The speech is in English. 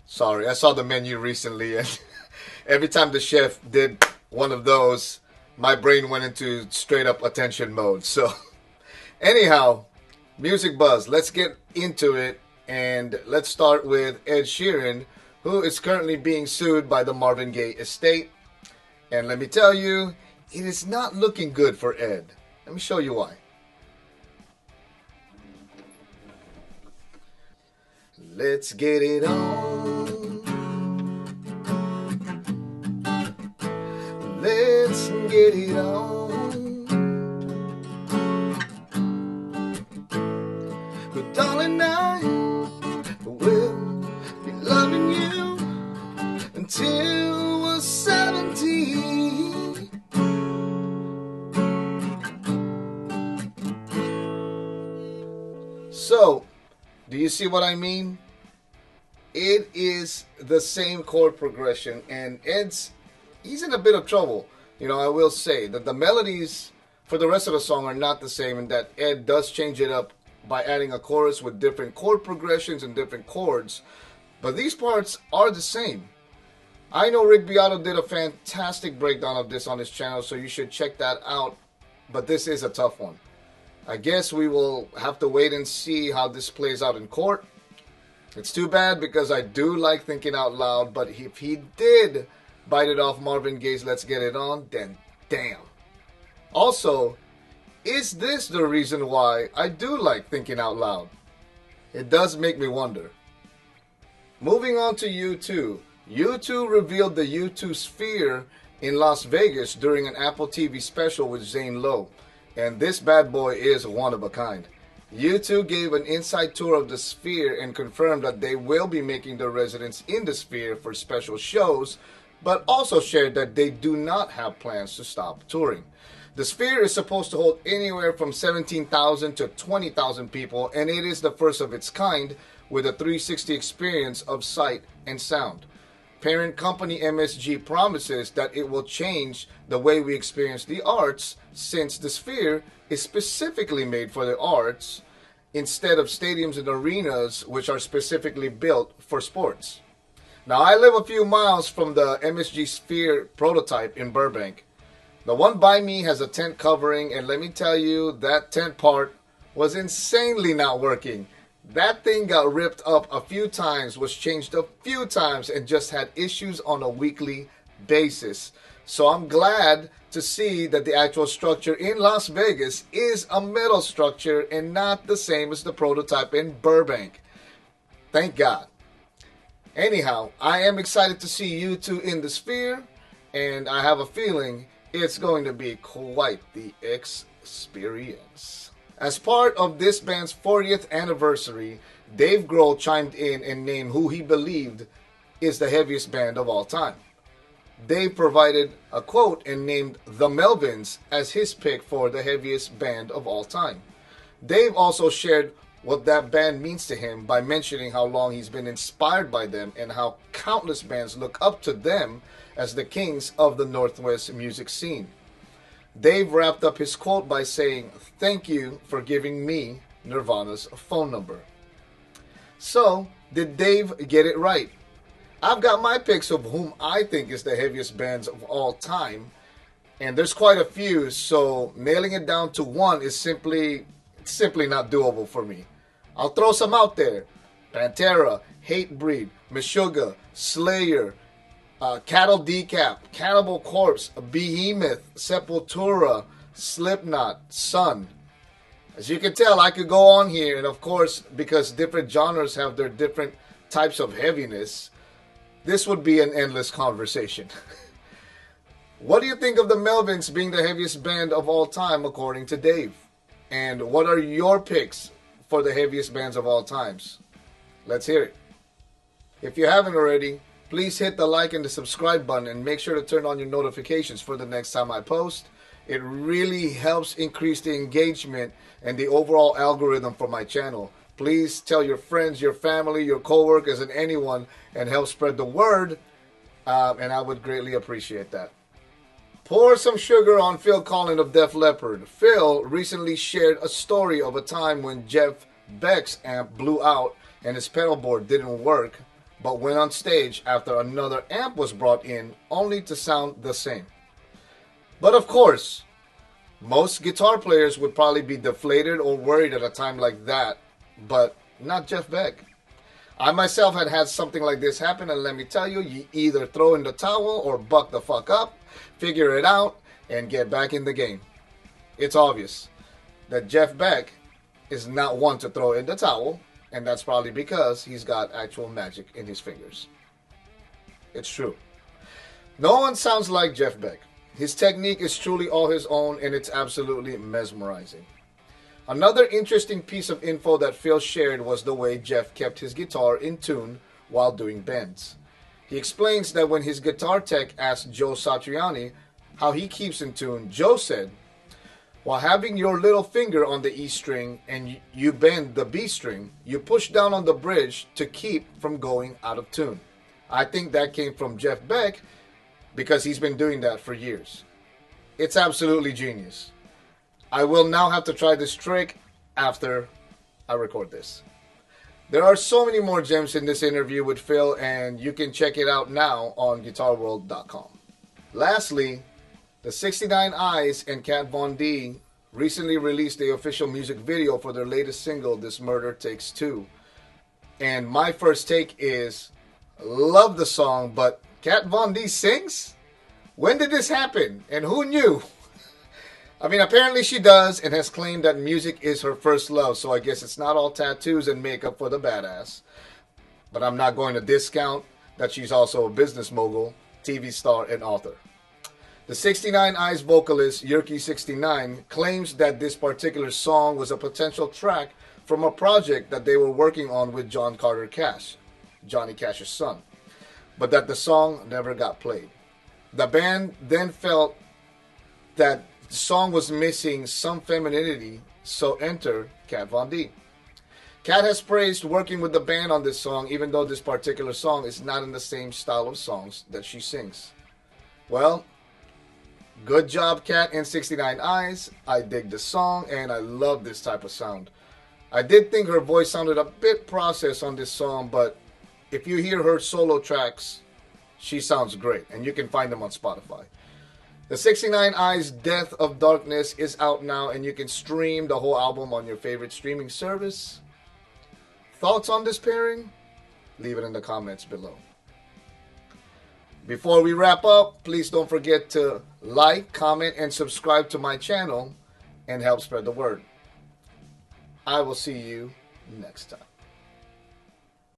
Sorry, I saw the menu recently, and every time the chef did one of those, my brain went into straight up attention mode. So, anyhow, Music Buzz, let's get into it, and let's start with Ed Sheeran, who is currently being sued by the Marvin Gaye Estate. And let me tell you, it is not looking good for Ed. Let me show you why. Let's get it on. Let's get it on. But darling, I will be loving you until we're 70. So, do you see what I mean? It is the same chord progression, and he's in a bit of trouble. You know, I will say that the melodies for the rest of the song are not the same, and that Ed does change it up by adding a chorus with different chord progressions and different chords. But these parts are the same. I know Rick Beato did a fantastic breakdown of this on his channel, so you should check that out. But this is a tough one. I guess we will have to wait and see how this plays out in court. It's too bad because I do like Thinking Out Loud, but if he did bite it off Marvin Gaye's Let's Get It On, then damn. Also, is this the reason why I do like Thinking Out Loud? It does make me wonder. Moving on to U2. U2 revealed the U2 Sphere in Las Vegas during an Apple TV special with Zane Lowe. And this bad boy is one of a kind. U2 gave an inside tour of the Sphere and confirmed that they will be making their residence in the Sphere for special shows, but also shared that they do not have plans to stop touring. The Sphere is supposed to hold anywhere from 17,000 to 20,000 people, and it is the first of its kind with a 360 experience of sight and sound. Parent company MSG promises that it will change the way we experience the arts, since the Sphere is specifically made for the arts instead of stadiums and arenas which are specifically built for sports. Now, I live a few miles from the MSG Sphere prototype in Burbank. The one by me has a tent covering, and let me tell you, that tent part was insanely not working. That thing got ripped up a few times, was changed a few times, and just had issues on a weekly basis. So I'm glad to see that the actual structure in Las Vegas is a metal structure and not the same as the prototype in Burbank. Thank God. Anyhow, I am excited to see U2 in the Sphere, and I have a feeling it's going to be quite the experience. As part of this band's 40th anniversary, Dave Grohl chimed in and named who he believed is the heaviest band of all time. Dave provided a quote and named the Melvins as his pick for the heaviest band of all time. Dave also shared what that band means to him by mentioning how long he's been inspired by them and how countless bands look up to them as the kings of the Northwest music scene. Dave wrapped up his quote by saying, "Thank you for giving me Nirvana's phone number." So, did Dave get it right? I've got my picks of whom I think is the heaviest bands of all time, and there's quite a few, so nailing it down to one is simply not doable for me. I'll throw some out there. Pantera, Hatebreed, Meshuggah, Slayer, Cattle Decap, Cannibal Corpse, Behemoth, Sepultura, Slipknot, Sun. As you can tell, I could go on here, and of course, because different genres have their different types of heaviness, this would be an endless conversation. What do you think of the Melvins being the heaviest band of all time, according to Dave? And what are your picks for the heaviest bands of all times? Let's hear it. If you haven't already, please hit the like and the subscribe button and make sure to turn on your notifications for the next time I post. It really helps increase the engagement and the overall algorithm for my channel. Please tell your friends, your family, your coworkers, and anyone, and help spread the word. And I would greatly appreciate that. Pour some sugar on Phil Collen of Def Leppard. Phil recently shared a story of a time when Jeff Beck's amp blew out and his pedal board didn't work, but went on stage after another amp was brought in, only to sound the same. But of course, most guitar players would probably be deflated or worried at a time like that, but not Jeff Beck. I myself had something like this happen, and let me tell you, you either throw in the towel or buck the fuck up, figure it out, and get back in the game. It's obvious that Jeff Beck is not one to throw in the towel, and that's probably because he's got actual magic in his fingers. It's true. No one sounds like Jeff Beck. His technique is truly all his own, and it's absolutely mesmerizing. Another interesting piece of info that Phil shared was the way Jeff kept his guitar in tune while doing bends. He explains that when his guitar tech asked Joe Satriani how he keeps in tune, Joe said, while having your little finger on the E string and you bend the B string, you push down on the bridge to keep from going out of tune. I think that came from Jeff Beck because he's been doing that for years. It's absolutely genius. I will now have to try this trick after I record this. There are so many more gems in this interview with Phil, and you can check it out now on guitarworld.com. Lastly, the 69 Eyes and Kat Von D recently released the official music video for their latest single, This Murder Takes Two. And my first take is, love the song, but Kat Von D sings? When did this happen? And who knew? I mean, apparently she does, and has claimed that music is her first love, so I guess it's not all tattoos and makeup for the badass. But I'm not going to discount that she's also a business mogul, TV star, and author. The 69 Eyes vocalist, Yerky69, claims that this particular song was a potential track from a project that they were working on with John Carter Cash, Johnny Cash's son, but that the song never got played. The band then felt that the song was missing some femininity, so enter Kat Von D. Kat has praised working with the band on this song, even though this particular song is not in the same style of songs that she sings. Well, good job, Kat and 69 Eyes. I dig the song, and I love this type of sound. I did think her voice sounded a bit processed on this song, but if you hear her solo tracks, she sounds great, and you can find them on Spotify. The 69 Eyes Death of Darkness is out now, and you can stream the whole album on your favorite streaming service. Thoughts on this pairing? Leave it in the comments below. Before we wrap up, please don't forget to like, comment, and subscribe to my channel and help spread the word. I will see you next time.